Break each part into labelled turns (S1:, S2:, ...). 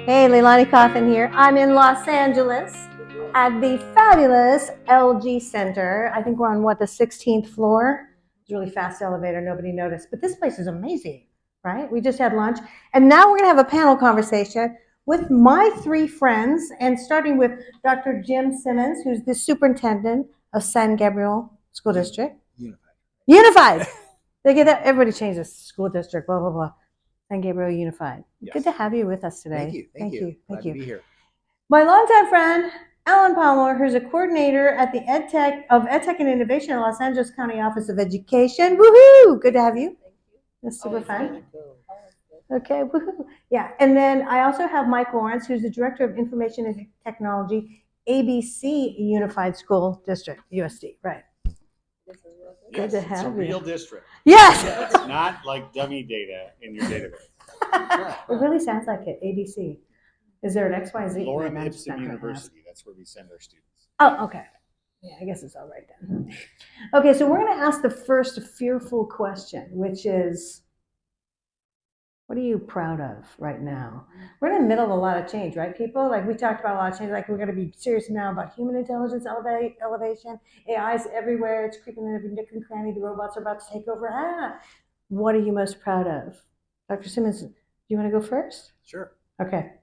S1: Hey, Leilani Coffin here. I'm in Los Angeles at the fabulous LG Center. I think we're on the 16th floor. It's a really fast elevator, nobody noticed. But this place is amazing, right? We just had lunch. And now we're gonna have a panel conversation with my three friends, and starting with Dr. Jim Symonds, who's the superintendent of San Gabriel School District. Unified. They get that, everybody changes school district, blah, blah, blah. San Gabriel Unified.
S2: Yes.
S1: Good to have you with us today.
S2: Thank you. Glad to be here.
S1: My longtime friend, Alan Palmer, who's a coordinator at the EdTech and Innovation in Los Angeles County Office of Education. Woohoo! Good to have you. That's super fun. Okay, woohoo. Yeah, and then I also have Mike Lawrence, who's the Director of Information and Technology, ABC Unified School District, USD, right?
S3: Yes,
S1: Good to have
S3: it's a
S1: you.
S3: real district.
S1: Yes!
S3: It's not like dummy data in your database.
S1: It really sounds like it, ABC. Is there an XYZ?
S3: Lorem
S1: No, I'm just
S3: Ipsum
S1: not gonna
S3: University, that's where we send our students.
S1: Oh, okay. Yeah, I guess it's all right then. Okay, so we're going to ask the first fearful question, which is, what are you proud of right now? We're in the middle of a lot of change, right, people? Like, we talked about a lot of change. Like, we're going to be serious now about human intelligence elevation. AI is everywhere. It's creeping in every nook and cranny. The robots are about to take over. What are you most proud of? Dr. Symonds, do you want to go first?
S2: Sure.
S1: Okay.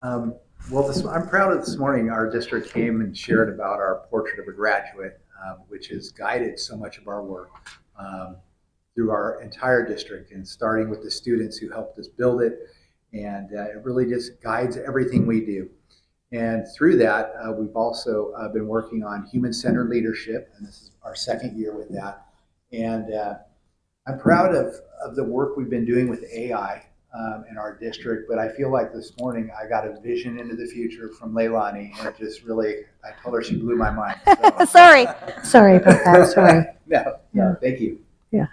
S2: Well, I'm proud of this morning. Our district came and shared about our portrait of a graduate, which has guided so much of our work through our entire district, and starting with the students who helped us build it. And it really just guides everything we do. And through that, we've also been working on human-centered leadership, and this is our second year with that. And I'm proud of the work we've been doing with AI in our district, but I feel like this morning I got a vision into the future from Leilani, and it just really, I told her she blew my mind. So.
S1: Sorry about that. Sorry.
S2: No, thank you.
S1: Yeah.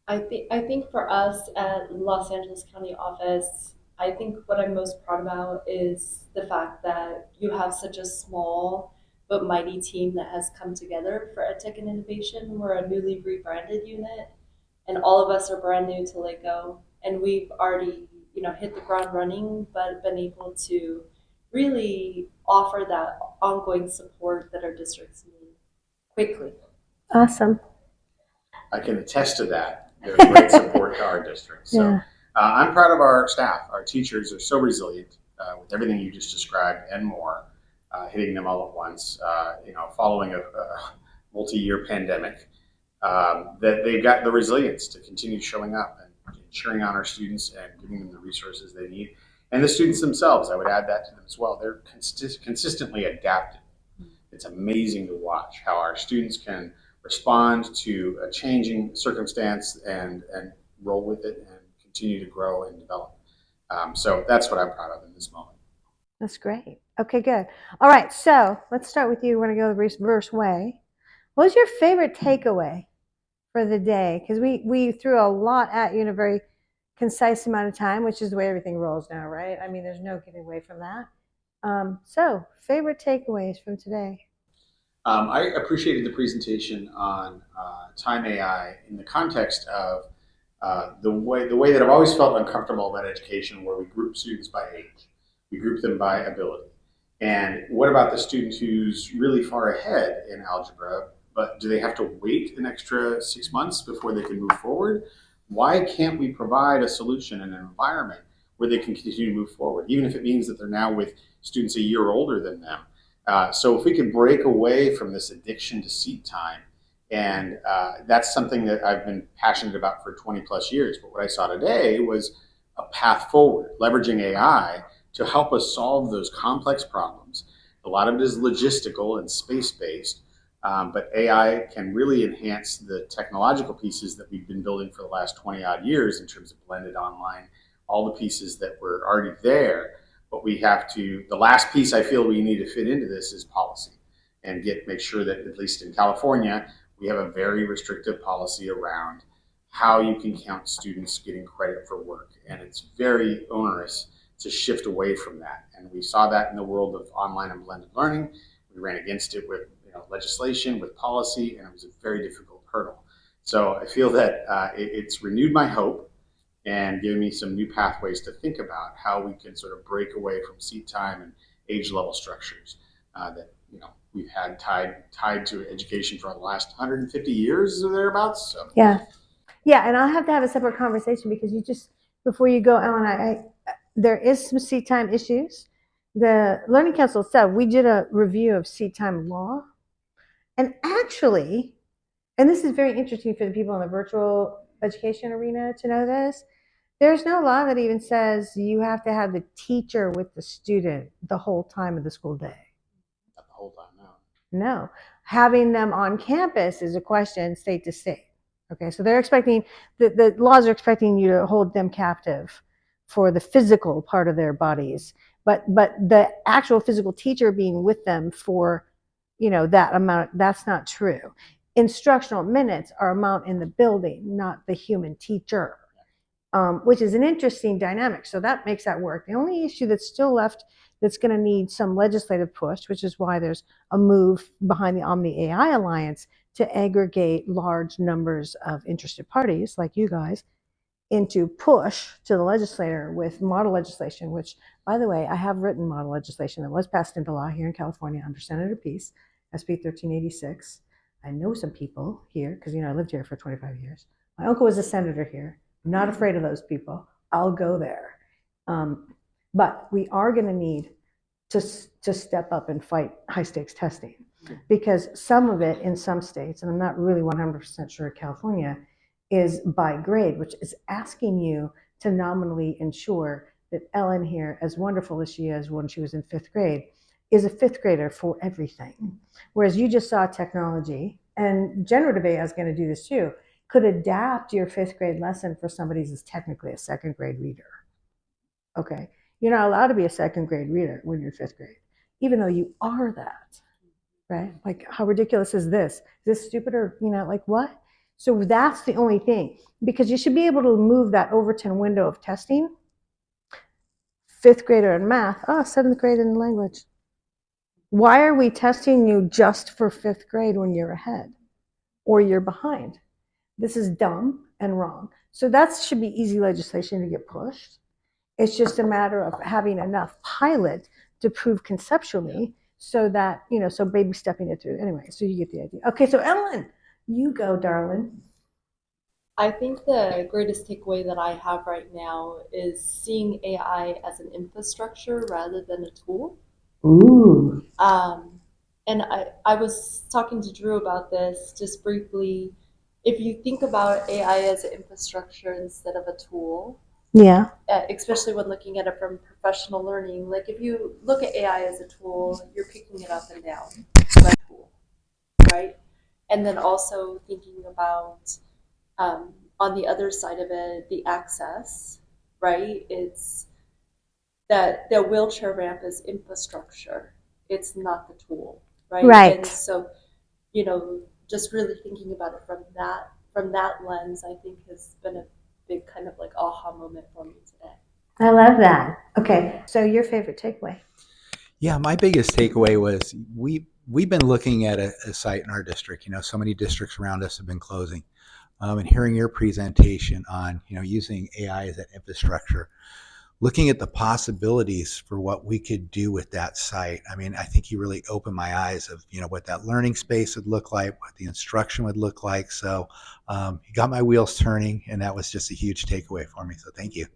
S4: I think for us at Los Angeles County Office, I think what I'm most proud about is the fact that you have such a small but mighty team that has come together for EdTech and Innovation. We're a newly rebranded unit, and all of us are brand new to LACO, and we've already, hit the ground running, but been able to really offer that ongoing support that our districts need quickly.
S1: Awesome.
S3: I can attest to that. There's great support to our district. So
S1: Yeah.
S3: I'm proud of our staff. Our teachers are so resilient with everything you just described and more, hitting them all at once, following a multi-year pandemic, that they've got the resilience to continue showing up and cheering on our students and giving them the resources they need. And the students themselves, I would add that to them as well. They're consistently adapting. It's amazing to watch how our students can respond to a changing circumstance and roll with it and continue to grow and develop. So that's what I'm proud of in this moment.
S1: That's great. Okay, good. All right, so let's start with you. We're going to go the reverse way. What was your favorite takeaway for the day? Because we threw a lot at you in a very concise amount of time, which is the way everything rolls now, right? I mean, there's no getting away from that. So, favorite takeaways from today?
S3: I appreciated the presentation on Time AI in the context of the way that I've always felt uncomfortable about education, where we group students by age, we group them by ability. And what about the student who's really far ahead in algebra, but do they have to wait an extra 6 months before they can move forward? Why can't we provide a solution and an environment where they can continue to move forward, even if it means that they're now with students a year older than them? So if we could break away from this addiction to seat time, and that's something that I've been passionate about for 20 plus years, but what I saw today was a path forward, leveraging AI to help us solve those complex problems. A lot of it is logistical and space-based, but AI can really enhance the technological pieces that we've been building for the last 20 odd years in terms of blended online, all the pieces that were already there. But we have to, the last piece I feel we need to fit into this is policy, and make sure that, at least in California, we have a very restrictive policy around how you can count students getting credit for work. And it's very onerous to shift away from that. And we saw that in the world of online and blended learning. We ran against it with legislation, with policy, and it was a very difficult hurdle. So I feel that it's renewed my hope and giving me some new pathways to think about how we can sort of break away from seat time and age level structures that we've had tied to education for the last 150 years or thereabouts. So
S1: Yeah, and I'll have to have a separate conversation because before you go, Ellen, there is some seat time issues. The Learning Council said we did a review of seat time law, and actually, and this is very interesting for the people in the virtual education arena to know this, there's no law that even says you have to have the teacher with the student the whole time of the school day.
S3: not the whole time now.
S1: No, having them on campus is a question state to state. Okay, so they're expecting, the laws are expecting you to hold them captive for the physical part of their bodies, but the actual physical teacher being with them for, that amount, that's not true. Instructional minutes are amount in the building, not the human teacher, which is an interesting dynamic. So that makes that work. The only issue that's still left that's going to need some legislative push, which is why there's a move behind the Omni AI Alliance to aggregate large numbers of interested parties like you guys into push to the legislator with model legislation, which, by the way, I have written model legislation that was passed into law here in California under Senator Peace, SB 1386. I know some people here because, I lived here for 25 years. My uncle was a senator here. I'm not afraid of those people. I'll go there. But we are going to need to step up and fight high stakes testing, because some of it in some states, and I'm not really 100% sure California, is by grade, which is asking you to nominally ensure that Ellen here, as wonderful as she is when she was in 5th grade, is a 5th grader for everything. Whereas you just saw technology, and generative AI is going to do this too, could adapt your 5th grade lesson for somebody who's technically a 2nd grade reader. Okay. You're not allowed to be a 2nd grade reader when you're 5th grade, even though you are that, right? Like, how ridiculous is this? Is this stupid or, like what? So that's the only thing, because you should be able to move that Overton window of testing. 5th grader in math, 7th grade in language. Why are we testing you just for 5th grade when you're ahead or you're behind? This is dumb and wrong. So that should be easy legislation to get pushed. It's just a matter of having enough pilot to prove conceptually so that, so baby stepping it through. Anyway, so you get the idea. Okay, so Ellen, you go, darling.
S4: I think the greatest takeaway that I have right now is seeing AI as an infrastructure rather than a tool.
S1: Ooh.
S4: And I was talking to Drew about this just briefly. If you think about AI as an infrastructure instead of a tool,
S1: Yeah.
S4: Especially when looking at it from professional learning, like if you look at AI as a tool, you're picking it up and down, right? Tool, right? And then also thinking about on the other side of it, the access, right? It's that the wheelchair ramp is infrastructure. It's not the tool, right?
S1: Right.
S4: And so, just really thinking about it from that lens, I think has been a big kind of like aha moment for me today.
S1: I love that. Okay, so your favorite takeaway?
S2: Yeah, my biggest takeaway was we've been looking at a site in our district. So many districts around us have been closing, and hearing your presentation on using AI as an infrastructure, looking at the possibilities for what we could do with that site. I mean, I think you really opened my eyes of what that learning space would look like, what the instruction would look like. So you got my wheels turning, and that was just a huge takeaway for me. So thank you.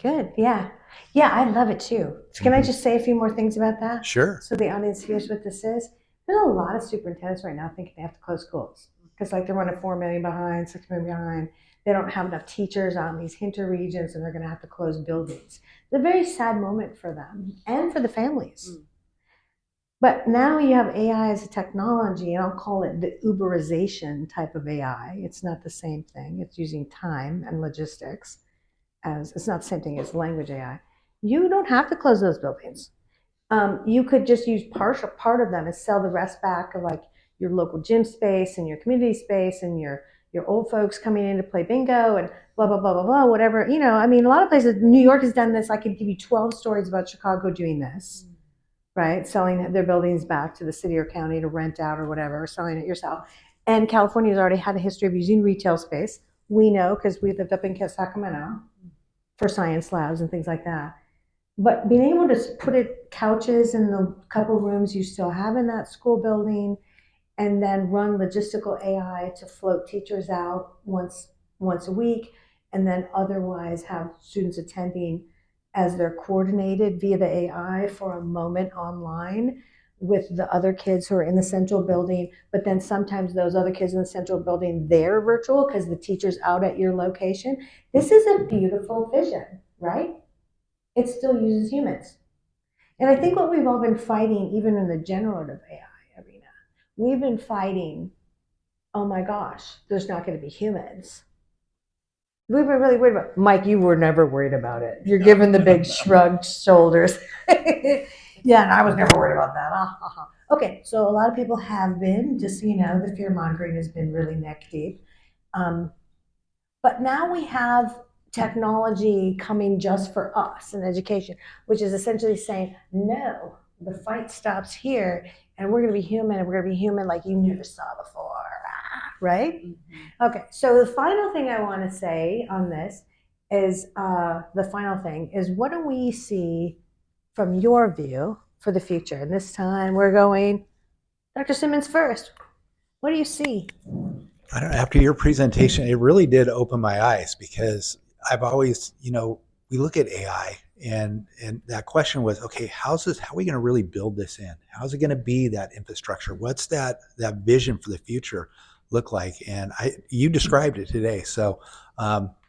S1: Good. Yeah. Yeah, I love it too. So can I just say a few more things about that?
S2: Sure.
S1: So the audience hears what this is. There's a lot of superintendents right now thinking they have to close schools because they're running 4 million behind, 6 million behind. They don't have enough teachers on these hinter regions, and they're going to have to close buildings. It's a very sad moment for them and for the families. But now you have AI as a technology, and I'll call it the Uberization type of AI. It's not the same thing. It's using time and logistics. It's not the same thing as language AI. You don't have to close those buildings. You could just use part of them and sell the rest back of like your local gym space and your community space and your old folks coming in to play bingo and blah, blah, blah, blah, blah, whatever. I mean, a lot of places, New York has done this. I could give you 12 stories about Chicago doing this, right? Selling their buildings back to the city or county to rent out or whatever, or selling it yourself. And California's already had a history of using retail space. We know because we lived up in Sacramento. for science labs and things like that. But being able to put couches in the couple rooms you still have in that school building, and then run logistical AI to float teachers out once a week, and then otherwise have students attending as they're coordinated via the AI for a moment online with the other kids who are in the central building, but then sometimes those other kids in the central building, they're virtual because the teacher's out at your location. This is a beautiful vision, right? It still uses humans. And I think what we've all been fighting, even in the generative AI arena, we've been fighting, oh my gosh, there's not going to be humans. We've been really worried about Mike, you were never worried about it. You're giving the big shrugged shoulders. Yeah, and I was never worried about that. Okay, so a lot of people have been, just so you know, the fear mongering has been really neck deep. But now we have technology coming just for us in education, which is essentially saying, no, the fight stops here, and we're going to be human, and we're going to be human like you never saw before, right? Mm-hmm. Okay, so the final thing I want to say on this is what do we see from your view for the future? And this time we're going Dr. Symonds first. What do you see?
S2: I don't know, after your presentation, it really did open my eyes, because I've always, we look at AI and that question was, okay, how are we going to really build this in? How's it going to be that infrastructure? What's that vision for the future look like? And you described it today. So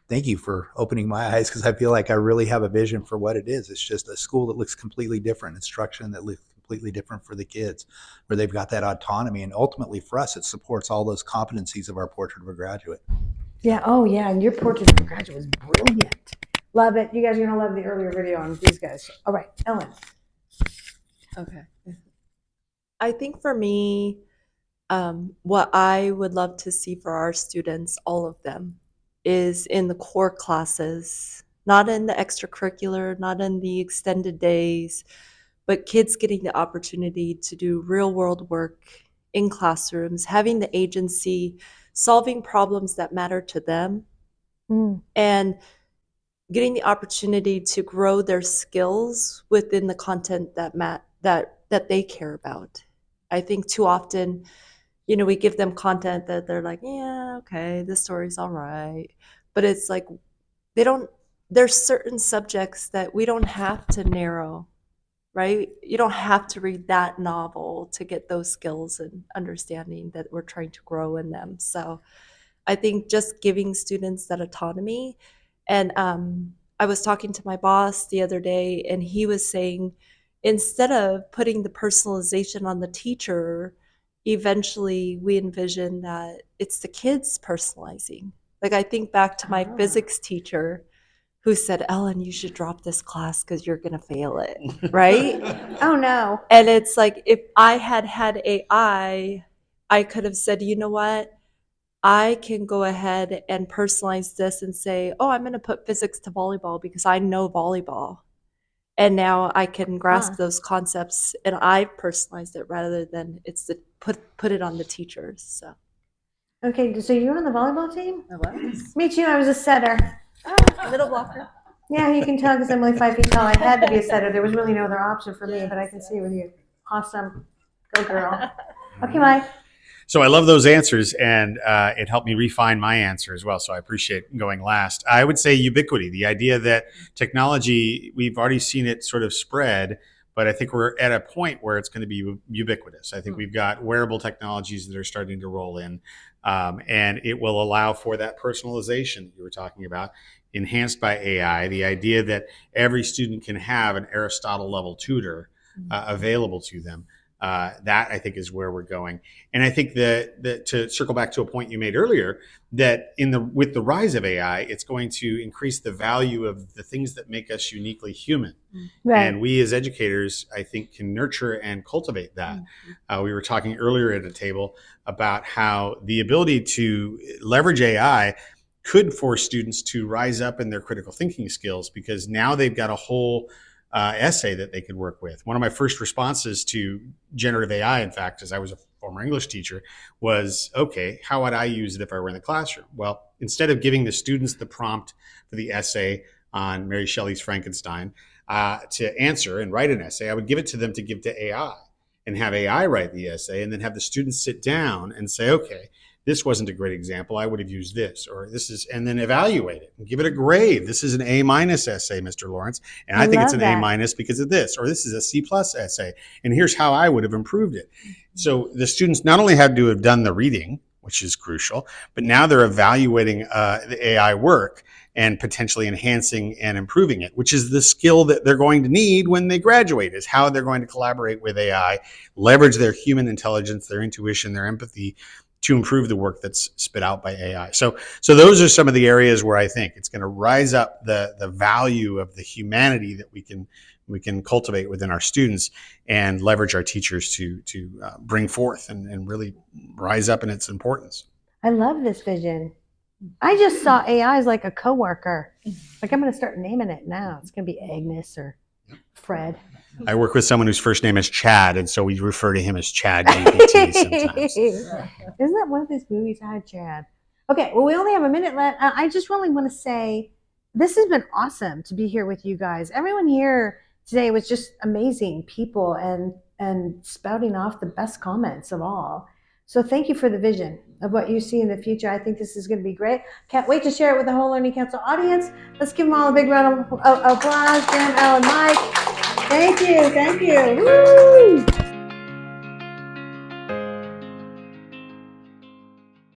S2: thank you for opening my eyes, because I feel like I really have a vision for what it is. It's just a school that looks completely different, instruction that looks completely different for the kids, where they've got that autonomy. And ultimately for us, it supports all those competencies of our portrait of a graduate.
S1: Yeah. Oh, yeah. And your portrait of a graduate was brilliant. Love it. You guys are going to love the earlier video on these guys. All right, Ellen.
S4: Okay. I think for me, what I would love to see for our students, all of them, is in the core classes, not in the extracurricular, not in the extended days, but kids getting the opportunity to do real world work in classrooms, having the agency, solving problems that matter to them, and getting the opportunity to grow their skills within the content that they care about. I think too often, we give them content that they're like, yeah, okay, this story's all right. But it's like, there's certain subjects that we don't have to narrow, right? You don't have to read that novel to get those skills and understanding that we're trying to grow in them. So I think just giving students that autonomy. And I was talking to my boss the other day, and he was saying, instead of putting the personalization on the teacher, eventually we envision that it's the kids personalizing. Like, I think back to my physics teacher who said, Ellen, you should drop this class because you're going to fail it, right?
S1: Oh, no.
S4: And it's like, if I had AI, I could have said, you know what? I can go ahead and personalize this and say, oh, I'm going to put physics to volleyball because I know volleyball. And now I can grasp those concepts, and I've personalized it rather than it's the put it on the teachers. So.
S1: Okay, so you're on the volleyball team?
S4: I was.
S1: Me too, I was a setter.
S4: Middle blocker.
S1: Yeah, you can tell because I'm only 5 feet tall. I had to be a setter. There was really no other option for me, but I can see with you. Awesome. Go girl. Okay, Mike.
S3: So I love those answers, and it helped me refine my answer as well. So I appreciate going last. I would say ubiquity, the idea that technology, we've already seen it sort of spread, but I think we're at a point where it's going to be ubiquitous. I think we've got wearable technologies that are starting to roll in, and it will allow for that personalization that you were talking about, enhanced by AI, the idea that every student can have an Aristotle level tutor available to them. That I think is where we're going, and I think that to circle back to a point you made earlier, that with the rise of AI, it's going to increase the value of the things that make us uniquely human, right. And we as educators, I think, can nurture and cultivate that. We were talking earlier at a table about how the ability to leverage AI could force students to rise up in their critical thinking skills, because now they've got a whole essay that they could work with. One of my first responses to generative AI, in fact, as I was a former English teacher, was, okay, how would I use it if I were in the classroom? Well, instead of giving the students the prompt for the essay, on Mary Shelley's Frankenstein to answer and write an essay, I would give it to them to give to AI and have AI write the essay, and then have the students sit down and say, okay, this wasn't a great example. I would have used this, or this is, and then evaluate it and give it a grade. This is an A- essay, Mr. Lawrence, and I think it's an A- because of this, or this is a C+ essay, and here's how I would have improved it. So the students not only had to have done the reading, which is crucial, but now they're evaluating the AI work and potentially enhancing and improving it, which is the skill that they're going to need when they graduate, is how they're going to collaborate with AI, leverage their human intelligence, their intuition, their empathy to improve the work that's spit out by AI. So those are some of the areas where I think it's going to rise up the value of the humanity that we can cultivate within our students, and leverage our teachers to bring forth and really rise up in its importance.
S1: I love this vision. I just saw AI as like a coworker. Like, I'm going to start naming it now. It's going to be Agnes or Fred.
S3: I work with someone whose first name is Chad, and so we refer to him as Chad GPT sometimes.
S1: Isn't that one of those movies? Hi, Chad. Okay, well, we only have a minute left. I just really want to say this has been awesome to be here with you guys. Everyone here today was just amazing people and spouting off the best comments of all. So thank you for the vision of what you see in the future. I think this is going to be great. Can't wait to share it with the whole Learning Council audience. Let's give them all a big round of applause. Dan, Ellen, Mike. Thank you. Thank you. Woo!